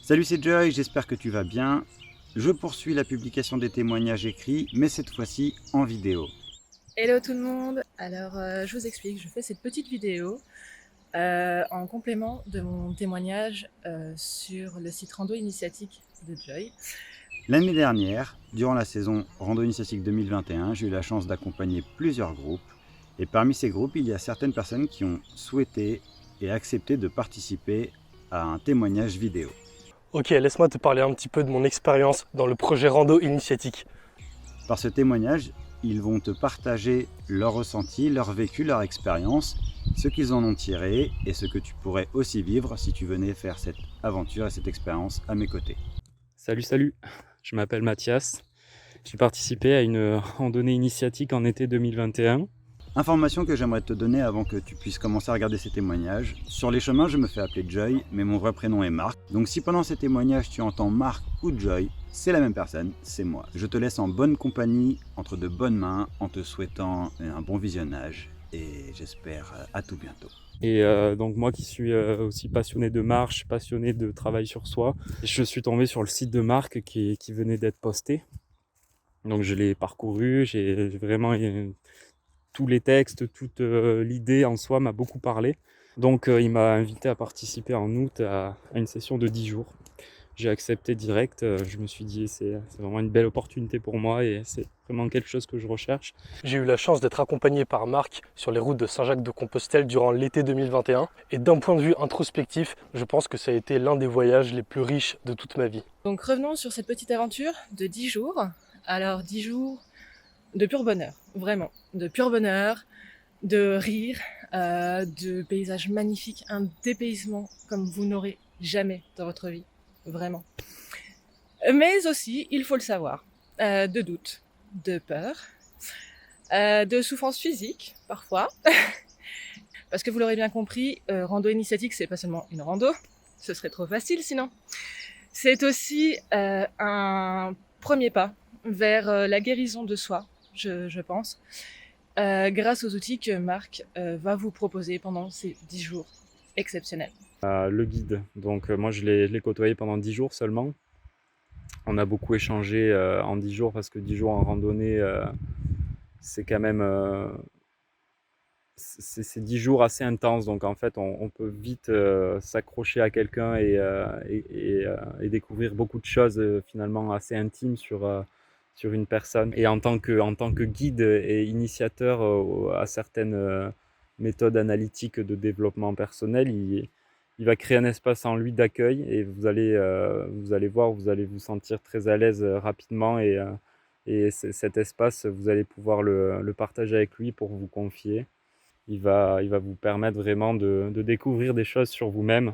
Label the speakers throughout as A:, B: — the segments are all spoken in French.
A: Salut, c'est Joy, j'espère que tu vas bien. Je poursuis la publication des témoignages écrits, mais cette fois-ci en vidéo.
B: Hello tout le monde. Alors je vous explique, je fais cette petite vidéo en complément de mon témoignage sur le site Rando Initiatique de Joy.
A: L'année dernière, durant la saison Rando Initiatique 2021, j'ai eu la chance d'accompagner plusieurs groupes. Et parmi ces groupes, il y a certaines personnes qui ont souhaité et accepté de participer à un témoignage vidéo.
C: Ok, laisse-moi te parler un petit peu de mon expérience dans le projet Rando Initiatique.
A: Par ce témoignage, ils vont te partager leurs ressentis, leur vécu, leur expérience, ce qu'ils en ont tiré et ce que tu pourrais aussi vivre si tu venais faire cette aventure et cette expérience à mes côtés.
D: Salut, je m'appelle Mathias. J'ai participé à une randonnée initiatique en été 2021.
A: Information que j'aimerais te donner avant que tu puisses commencer à regarder ces témoignages. Sur les chemins, je me fais appeler Joy, mais mon vrai prénom est Marc. Donc si pendant ces témoignages tu entends Marc ou Joy, c'est la même personne, c'est moi. Je te laisse en bonne compagnie, entre de bonnes mains, en te souhaitant un bon visionnage. Et j'espère à tout bientôt.
D: Et donc moi qui suis aussi passionné de marche, passionné de travail sur soi, je suis tombé sur le site de Marc qui venait d'être posté. Donc je l'ai parcouru, j'ai vraiment tous les textes, toute l'idée en soi m'a beaucoup parlé. Donc il m'a invité à participer en août à une session de 10 jours. J'ai accepté direct, je me suis dit c'est vraiment une belle opportunité pour moi et c'est vraiment quelque chose que je recherche.
C: J'ai eu la chance d'être accompagné par Marc sur les routes de Saint-Jacques-de-Compostelle durant l'été 2021. Et d'un point de vue introspectif, je pense que ça a été l'un des voyages les plus riches de toute ma vie.
B: Donc revenons sur cette petite aventure de 10 jours. Alors 10 jours de pur bonheur, vraiment, de pur bonheur, de rire, de paysages magnifiques, un dépaysement comme vous n'aurez jamais dans votre vie, vraiment. Mais aussi, il faut le savoir, de doute, de peur, de souffrance physique parfois, parce que vous l'aurez bien compris, rando initiatique, c'est pas seulement une rando, ce serait trop facile sinon. C'est aussi un premier pas vers la guérison de soi, je pense, grâce aux outils que Marc va vous proposer pendant ces 10 jours exceptionnels.
D: Le guide, donc moi je l'ai côtoyé pendant 10 jours seulement. On a beaucoup échangé en 10 jours parce que 10 jours en randonnée, c'est quand même c'est 10 jours assez intenses, donc en fait on peut vite s'accrocher à quelqu'un et découvrir beaucoup de choses finalement assez intimes sur une personne. Et en tant que guide et initiateur à certaines méthodes analytiques de développement personnel, il va créer un espace en lui d'accueil et vous allez voir, vous allez vous sentir très à l'aise rapidement et cet espace, vous allez pouvoir le partager avec lui pour vous confier. Il va vous permettre vraiment de découvrir des choses sur vous-même.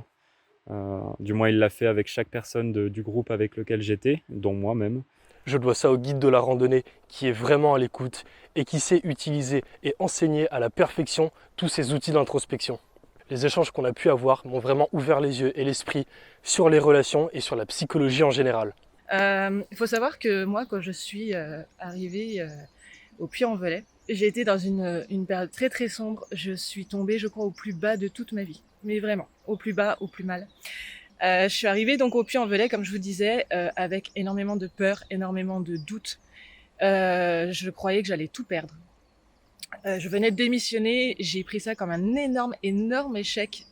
D: Du moins, il l'a fait avec chaque personne du groupe avec lequel j'étais, dont moi-même.
C: Je dois ça au guide de la randonnée qui est vraiment à l'écoute et qui sait utiliser et enseigner à la perfection tous ces outils d'introspection. Les échanges qu'on a pu avoir m'ont vraiment ouvert les yeux et l'esprit sur les relations et sur la psychologie en général.
B: Il faut savoir que moi, quand je suis arrivée au Puy-en-Velay, j'ai été dans une période très très sombre. Je suis tombée, je crois, au plus bas de toute ma vie. Mais vraiment, au plus bas, au plus mal. Je suis arrivée donc au Puy-en-Velay, comme je vous disais, avec énormément de peur, énormément de doutes. Je croyais que j'allais tout perdre. Je venais de démissionner, j'ai pris ça comme un énorme échec,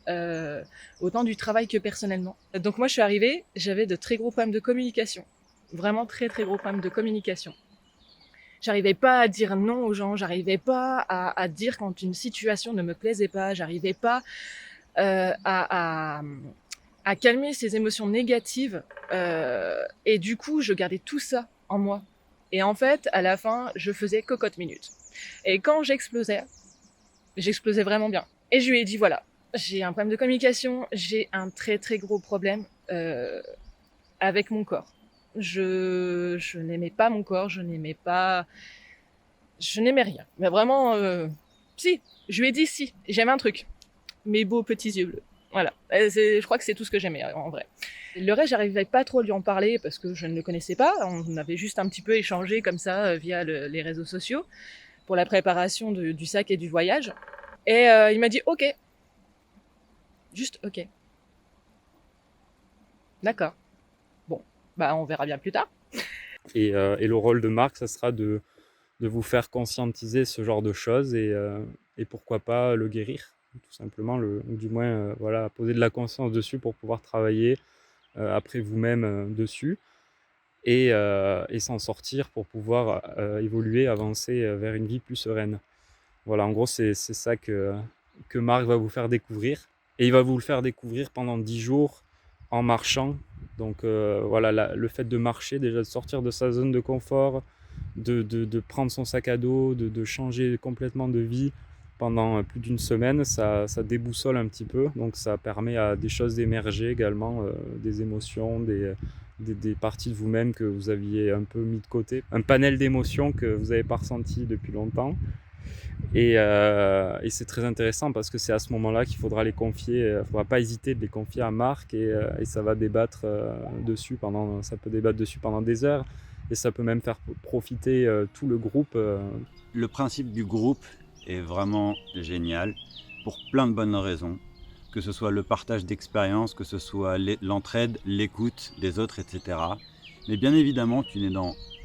B: autant du travail que personnellement. Donc moi je suis arrivée, j'avais de très gros problèmes de communication. Vraiment très très gros problèmes de communication. J'arrivais pas à dire non aux gens, j'arrivais pas à dire quand une situation ne me plaisait pas, j'arrivais pas à calmer ces émotions négatives. Et du coup, je gardais tout ça en moi. Et en fait, à la fin, je faisais cocotte minute. Et quand j'explosais vraiment bien. Et je lui ai dit, voilà, j'ai un problème de communication, j'ai un très très gros problème avec mon corps. Je n'aimais pas mon corps, je n'aimais rien. Mais vraiment, si, je lui ai dit si, j'aime un truc. Mes beaux petits yeux bleus. Voilà, je crois que c'est tout ce que j'aimais en vrai. Le reste, j'arrivais pas trop à lui en parler parce que je ne le connaissais pas. On avait juste un petit peu échangé comme ça via les réseaux sociaux pour la préparation du sac et du voyage. Et il m'a dit ok. Juste ok. D'accord. on verra bien plus tard.
D: Et le rôle de Marc, ça sera de vous faire conscientiser ce genre de choses et pourquoi pas le guérir, tout simplement, ou du moins voilà, poser de la conscience dessus pour pouvoir travailler après vous-même dessus et s'en sortir pour pouvoir évoluer, avancer vers une vie plus sereine. Voilà, en gros, c'est ça que Marc va vous faire découvrir. Et il va vous le faire découvrir pendant 10 jours en marchant. Donc voilà, le fait de marcher, déjà de sortir de sa zone de confort, de prendre son sac à dos, de changer complètement de vie pendant plus d'une semaine, ça déboussole un petit peu. Donc ça permet à des choses d'émerger également, des émotions, des parties de vous-même que vous aviez un peu mis de côté. Un panel d'émotions que vous n'avez pas ressenti depuis longtemps. Et c'est très intéressant parce que c'est à ce moment-là qu'il faudra les confier. Il ne faudra pas hésiter de les confier à Marc et ça va débattre dessus ça peut débattre dessus pendant des heures et ça peut même faire profiter tout le groupe.
A: Le principe du groupe est vraiment génial pour plein de bonnes raisons. Que ce soit le partage d'expériences, que ce soit l'entraide, l'écoute des autres, etc. Mais bien évidemment, tu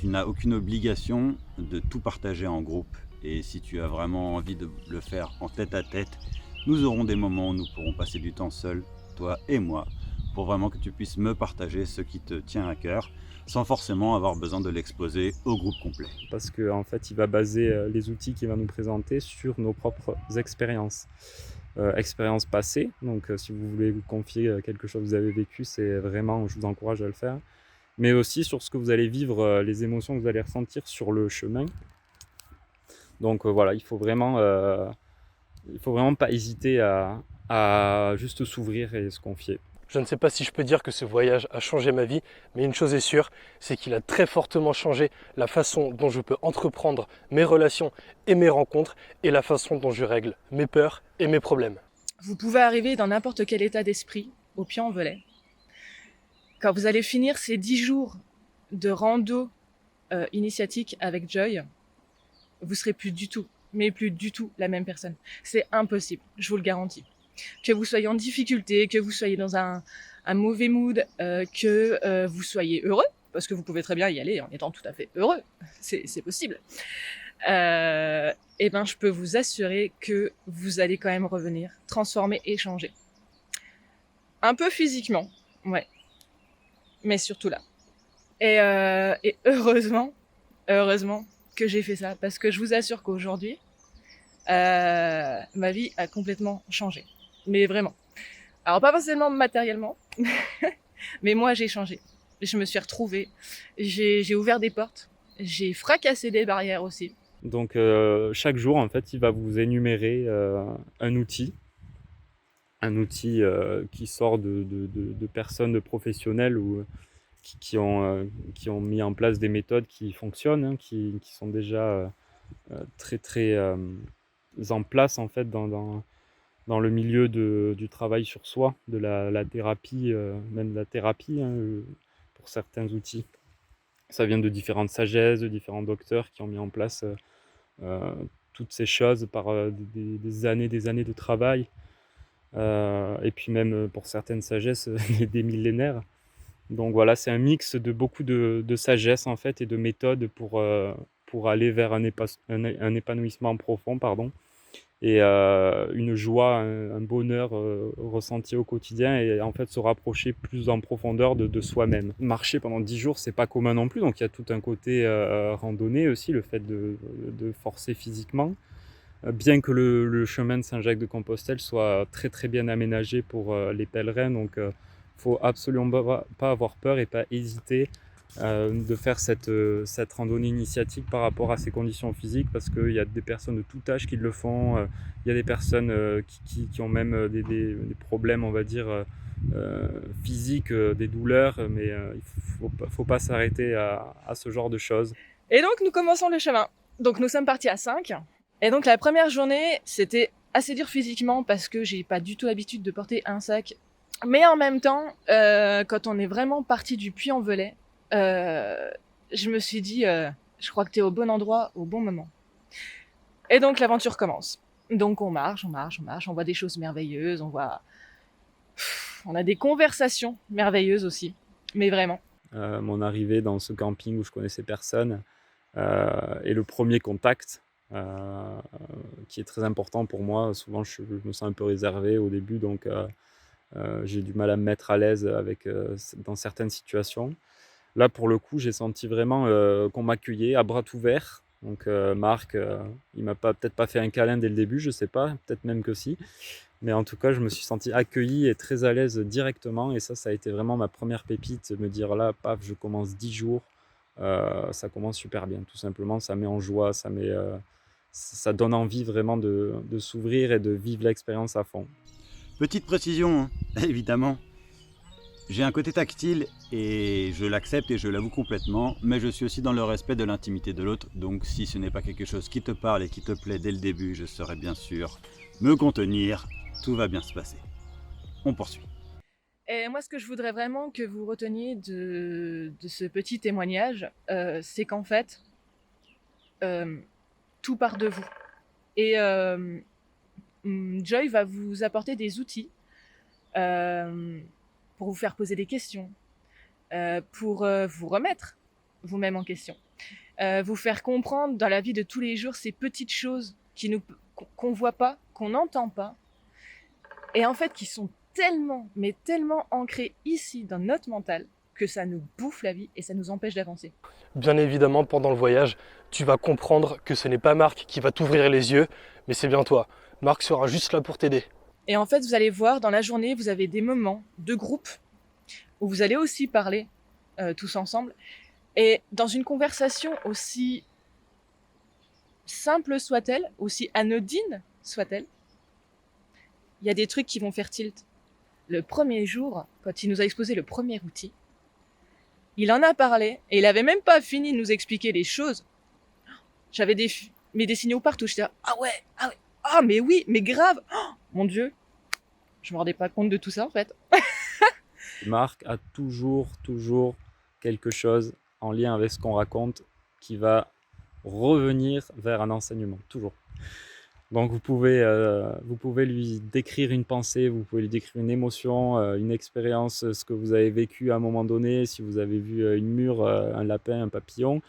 A: n'as aucune obligation de tout partager en groupe. Et si tu as vraiment envie de le faire en tête à tête, nous aurons des moments où nous pourrons passer du temps seuls, toi et moi, pour vraiment que tu puisses me partager ce qui te tient à cœur, sans forcément avoir besoin de l'exposer au groupe complet.
D: Parce qu'en fait, il va baser les outils qu'il va nous présenter sur nos propres expériences. Expériences passées, donc si vous voulez vous confier quelque chose que vous avez vécu, c'est vraiment, je vous encourage à le faire. Mais aussi sur ce que vous allez vivre, les émotions que vous allez ressentir sur le chemin. Donc voilà, il faut vraiment pas hésiter à juste s'ouvrir et se confier.
C: Je ne sais pas si je peux dire que ce voyage a changé ma vie, mais une chose est sûre, c'est qu'il a très fortement changé la façon dont je peux entreprendre mes relations et mes rencontres et la façon dont je règle mes peurs et mes problèmes.
B: Vous pouvez arriver dans n'importe quel état d'esprit, au Puy-en-Velay. Quand vous allez finir ces 10 jours de rando initiatique avec Joy, vous serez plus du tout la même personne. C'est impossible, je vous le garantis. Que vous soyez en difficulté, que vous soyez dans un mauvais mood, que vous soyez heureux, parce que vous pouvez très bien y aller en étant tout à fait heureux, c'est possible. Et ben, je peux vous assurer que vous allez quand même revenir, transformer et changer. Un peu physiquement, ouais, mais surtout là. Et heureusement que j'ai fait ça, parce que je vous assure qu'aujourd'hui, ma vie a complètement changé. Mais vraiment. Alors pas forcément matériellement, mais moi j'ai changé. Je me suis retrouvée, j'ai ouvert des portes, j'ai fracassé des barrières aussi.
D: Donc chaque jour, en fait, il va vous énumérer un outil qui sort de personnes, de professionnels ou qui ont mis en place des méthodes qui fonctionnent, hein, qui sont déjà très très en place en fait dans le milieu du travail sur soi, de la thérapie, même de la thérapie hein, pour certains outils. Ça vient de différentes sagesses, de différents docteurs qui ont mis en place toutes ces choses par des années de travail. Et puis même pour certaines sagesses, des millénaires. Donc voilà, c'est un mix de beaucoup de sagesse en fait et de méthodes pour aller vers un épanouissement profond, pardon, et une joie, un bonheur ressenti au quotidien et en fait se rapprocher plus en profondeur de soi-même. Marcher pendant 10 jours, c'est pas commun non plus, donc il y a tout un côté randonnée aussi, le fait de forcer physiquement. Bien que le chemin de Saint-Jacques-de-Compostelle soit très très bien aménagé pour les pèlerins, donc faut absolument pas avoir peur et pas hésiter de faire cette randonnée initiatique par rapport à ces conditions physiques, parce qu'il y a des personnes de tout âge qui le font, il y a des personnes qui ont même des problèmes, on va dire, physiques, des douleurs, mais il faut pas s'arrêter à ce genre de choses.
B: Et donc nous commençons le chemin. Donc nous sommes partis à 5. Et donc la première journée, c'était assez dur physiquement parce que j'ai pas du tout l'habitude de porter un sac. Mais en même temps, quand on est vraiment parti du Puy-en-Velay, je me suis dit, je crois que t'es au bon endroit, au bon moment. Et donc l'aventure commence. Donc on marche, on voit des choses merveilleuses, on a des conversations merveilleuses aussi, mais vraiment.
D: mon arrivée dans ce camping où je connaissais personne et le premier contact qui est très important pour moi. Souvent, je me sens un peu réservé au début, donc j'ai du mal à me mettre à l'aise dans certaines situations. Là, pour le coup, j'ai senti vraiment qu'on m'accueillait à bras ouverts. Donc Marc, il m'a peut-être pas fait un câlin dès le début, je sais pas, peut-être même que si. Mais en tout cas, je me suis senti accueilli et très à l'aise directement. Et ça a été vraiment ma première pépite, me dire là, paf, je commence 10 jours. Ça commence super bien, tout simplement. Ça met en joie, ça donne envie vraiment de s'ouvrir et de vivre l'expérience à fond.
A: Petite précision, hein, évidemment. J'ai un côté tactile et je l'accepte et je l'avoue complètement, mais je suis aussi dans le respect de l'intimité de l'autre, donc si ce n'est pas quelque chose qui te parle et qui te plaît dès le début, je saurai bien sûr me contenir, tout va bien se passer. On poursuit.
B: Et moi, ce que je voudrais vraiment que vous reteniez de ce petit témoignage, c'est qu'en fait, tout part de vous. Et Joy va vous apporter des outils pour vous faire poser des questions, pour vous remettre vous-même en question, vous faire comprendre dans la vie de tous les jours ces petites choses qu'on voit pas, qu'on n'entend pas, et en fait qui sont tellement, mais tellement ancrées ici dans notre mental que ça nous bouffe la vie et ça nous empêche d'avancer.
C: Bien évidemment, pendant le voyage, tu vas comprendre que ce n'est pas Marc qui va t'ouvrir les yeux, mais c'est bien toi. Marc sera juste là pour t'aider.
B: Et en fait, vous allez voir, dans la journée, vous avez des moments de groupe où vous allez aussi parler tous ensemble. Et dans une conversation aussi simple soit-elle, aussi anodine soit-elle, il y a des trucs qui vont faire tilt. Le premier jour, quand il nous a exposé le premier outil, il en a parlé et il avait même pas fini de nous expliquer les choses. J'avais des signaux partout. J'étais là, ah ouais, ah mais oui, mais grave. Oh, mon Dieu, je me rendais pas compte de tout ça en fait.
D: Marc a toujours quelque chose en lien avec ce qu'on raconte qui va revenir vers un enseignement, toujours. Donc vous pouvez lui décrire une pensée, vous pouvez lui décrire une émotion, une expérience, ce que vous avez vécu à un moment donné, si vous avez vu une mûre, un lapin, un papillon,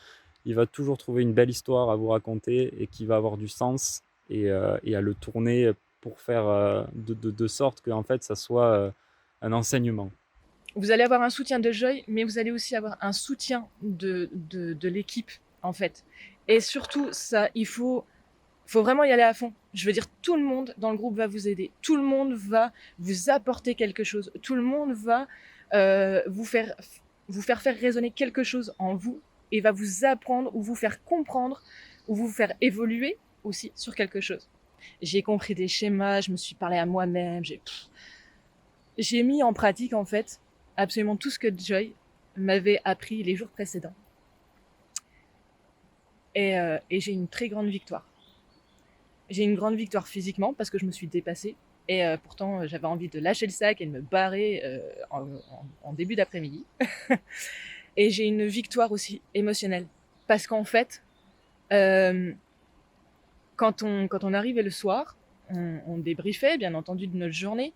D: il va toujours trouver une belle histoire à vous raconter et qui va avoir du sens et à le tourner pour faire de sorte que en fait, ça soit un enseignement.
B: Vous allez avoir un soutien de Joy, mais vous allez aussi avoir un soutien de l'équipe, en fait. Et surtout, ça, il faut vraiment y aller à fond. Je veux dire, tout le monde dans le groupe va vous aider. Tout le monde va vous apporter quelque chose. Tout le monde va vous faire résonner quelque chose en vous et va vous apprendre ou vous faire comprendre ou vous faire évoluer aussi sur quelque chose. J'ai compris des schémas, je me suis parlé à moi-même, j'ai mis en pratique, en fait, absolument tout ce que Joy m'avait appris les jours précédents. Et j'ai une très grande victoire. J'ai une grande victoire physiquement parce que je me suis dépassée. Et pourtant, j'avais envie de lâcher le sac et de me barrer en début d'après-midi. Et j'ai une victoire aussi émotionnelle. Parce qu'en fait, quand on arrivait le soir, on débriefait, bien entendu, de notre journée.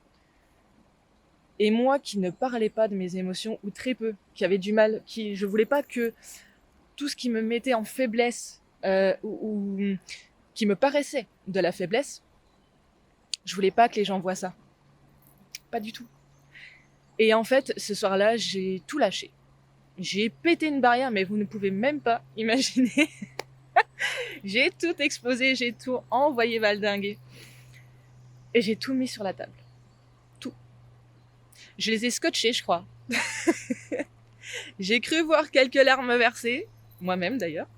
B: Et moi qui ne parlais pas de mes émotions, ou très peu, qui avait du mal, je voulais pas que tout ce qui me mettait en faiblesse, ou qui me paraissait de la faiblesse, je voulais pas que les gens voient ça. Pas du tout. Et en fait, ce soir-là, j'ai tout lâché. J'ai pété une barrière, mais vous ne pouvez même pas imaginer. J'ai tout exposé, j'ai tout envoyé valdinguer. Et j'ai tout mis sur la table. Tout. Je les ai scotchés, je crois. J'ai cru voir quelques larmes versées, moi-même d'ailleurs.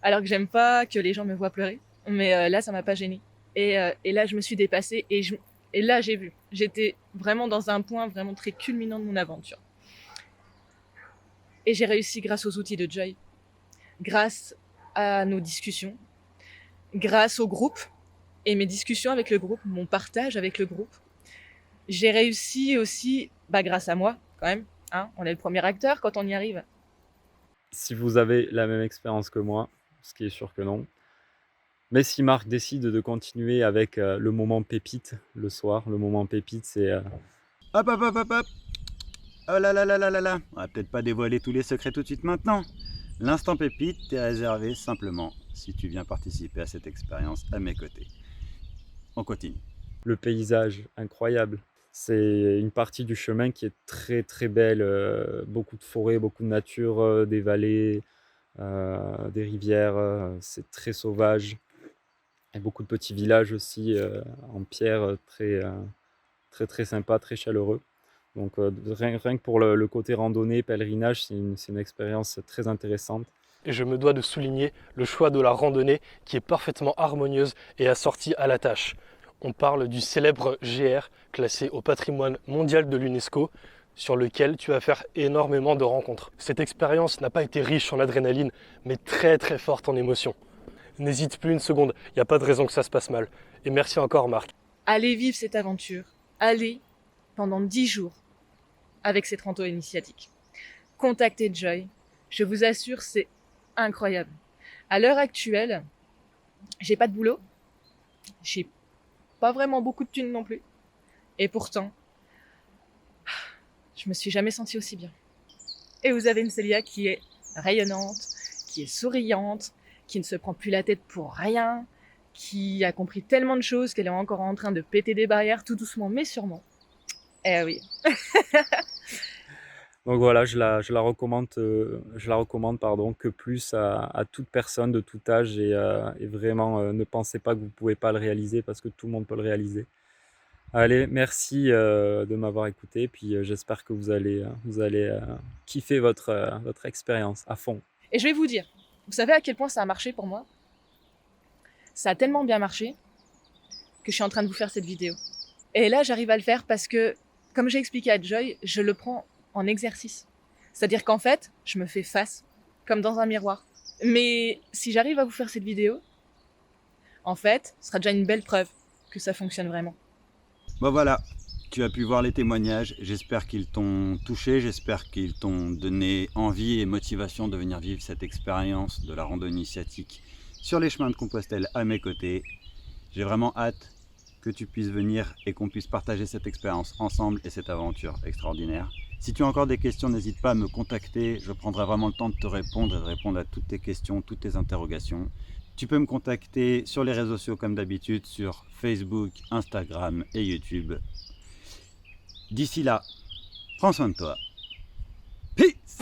B: Alors que j'aime pas que les gens me voient pleurer. Mais là, ça m'a pas gênée. Et là, je me suis dépassée et là, j'ai vu. J'étais vraiment dans un point vraiment très culminant de mon aventure. Et j'ai réussi grâce aux outils de Joy, grâce à nos discussions, grâce au groupe et mes discussions avec le groupe, mon partage avec le groupe. J'ai réussi aussi, grâce à moi, quand même. Hein, on est le premier acteur quand on y arrive.
D: Si vous avez la même expérience que moi, ce qui est sûr que non, mais si Marc décide de continuer avec le moment pépite le soir, le moment pépite, c'est...
A: Hop, hop, hop, hop, hop. Oh là là là là là là, on va peut-être pas dévoiler tous les secrets tout de suite maintenant. L'instant pépite t'est réservé simplement si tu viens participer à cette expérience à mes côtés. On continue.
D: Le paysage, incroyable. C'est une partie du chemin qui est très très belle. Beaucoup de forêts, beaucoup de nature, des vallées, des rivières. C'est très sauvage. Et beaucoup de petits villages aussi en pierre, très très sympa, très chaleureux. Donc rien que pour le côté randonnée, pèlerinage, c'est une expérience très intéressante.
C: Et je me dois de souligner le choix de la randonnée qui est parfaitement harmonieuse et assortie à la tâche. On parle du célèbre GR, classé au patrimoine mondial de l'UNESCO, sur lequel tu vas faire énormément de rencontres. Cette expérience n'a pas été riche en adrénaline, mais très très forte en émotions. N'hésite plus une seconde, il n'y a pas de raison que ça se passe mal. Et merci encore Marc.
B: Allez vivre cette aventure. Allez pendant 10 jours avec cette rando initiatique. Contactez Joy. Je vous assure, c'est incroyable. À l'heure actuelle, j'ai pas de boulot. J'ai pas vraiment beaucoup de thunes non plus. Et pourtant, je me suis jamais sentie aussi bien. Et vous avez une Célia qui est rayonnante, qui est souriante, qui ne se prend plus la tête pour rien, qui a compris tellement de choses qu'elle est encore en train de péter des barrières tout doucement mais sûrement. Eh oui.
D: Donc voilà, je la recommande pardon, que plus à toute personne de tout âge et vraiment ne pensez pas que vous ne pouvez pas le réaliser parce que tout le monde peut le réaliser. Allez, merci de m'avoir écouté, puis j'espère que vous allez kiffer votre expérience à fond.
B: Et je vais vous dire, vous savez à quel point ça a marché pour moi? Ça a tellement bien marché que je suis en train de vous faire cette vidéo. Et là, j'arrive à le faire parce que, comme j'ai expliqué à Joy, je le prends en exercice. C'est-à-dire qu'en fait, je me fais face, comme dans un miroir. Mais si j'arrive à vous faire cette vidéo, en fait, ce sera déjà une belle preuve que ça fonctionne vraiment.
A: Bon voilà, tu as pu voir les témoignages, j'espère qu'ils t'ont touché, j'espère qu'ils t'ont donné envie et motivation de venir vivre cette expérience de la randonnée initiatique sur les chemins de Compostelle à mes côtés. J'ai vraiment hâte que tu puisses venir et qu'on puisse partager cette expérience ensemble et cette aventure extraordinaire. Si tu as encore des questions, n'hésite pas à me contacter, je prendrai vraiment le temps de te répondre et de répondre à toutes tes questions, toutes tes interrogations. Tu peux me contacter sur les réseaux sociaux comme d'habitude, sur Facebook, Instagram et YouTube. D'ici là, prends soin de toi. Peace!